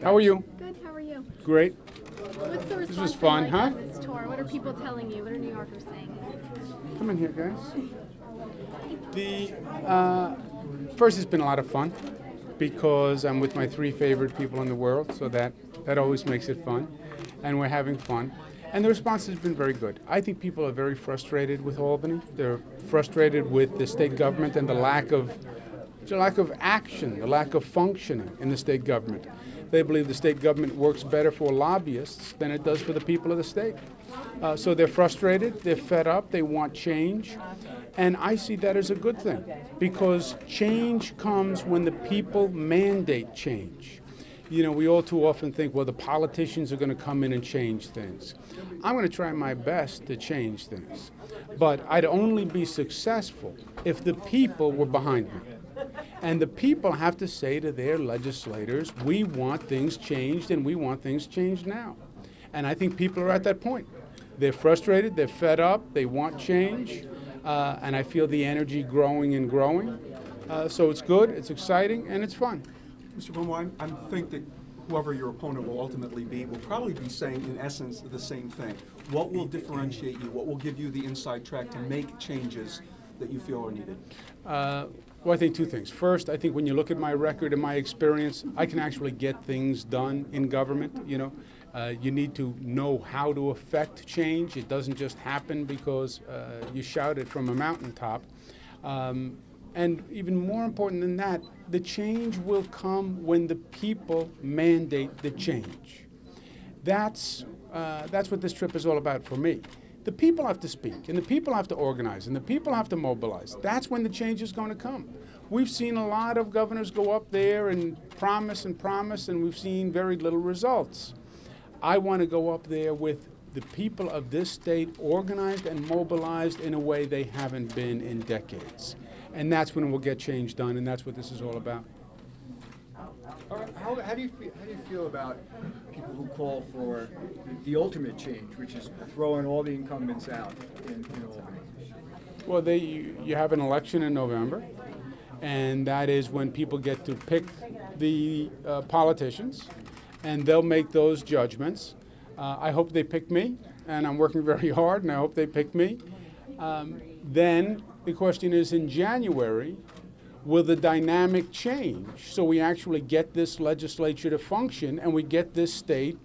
How are you? Good, how are you? Great. What's the response was fun, like huh? on this tour? What are people telling you? What are New Yorkers saying? Come in here, guys. First, it's been a lot of fun because I'm with my three favorite people in the world, so that always makes it fun, and we're having fun. And the response has been very good. I think people are very frustrated with Albany. They're frustrated with the state government and the lack of action, the lack of functioning in the state government. They believe the state government works better for lobbyists than it does for the people of the state. So they're frustrated, they're fed up, they want change. And I see that as a good thing, because change comes when the people mandate change. You know, we all too often think, well, the politicians are going to come in and change things. I'm going to try my best to change things. But I'd only be successful if the people were behind me. And the people have to say to their legislators, we want things changed, and we want things changed now. And I think people are at that point. They're frustrated, they're fed up, they want change, and I feel the energy growing and growing. So it's good, it's exciting, and it's fun. Mr. Cuomo, I think that whoever your opponent will ultimately be will probably be saying, in essence, the same thing. What will differentiate you? What will give you the inside track to make changes that you feel are needed? Well, I think two things. First, I think when you look at my record and my experience, I can actually get things done in government. You know, you need to know how to affect change. It doesn't just happen because you shout it from a mountaintop. And even more important than that, the change will come when the people mandate the change. That's what this trip is all about for me. The people have to speak, and the people have to organize, and the people have to mobilize. That's when the change is going to come. We've seen a lot of governors go up there and promise, and we've seen very little results. I want to go up there with the people of this state organized and mobilized in a way they haven't been in decades. And that's when we'll get change done, and that's what this is all about. All right, how do you feel about people who call for the ultimate change, which is throwing all the incumbents out in Albany? Well, you have an election in November, and that is when people get to pick the politicians, and they'll make those judgments. I hope they pick me, and I'm working very hard, and I hope they pick me. Then the question is, in January, will the dynamic change so we actually get this legislature to function and we get this state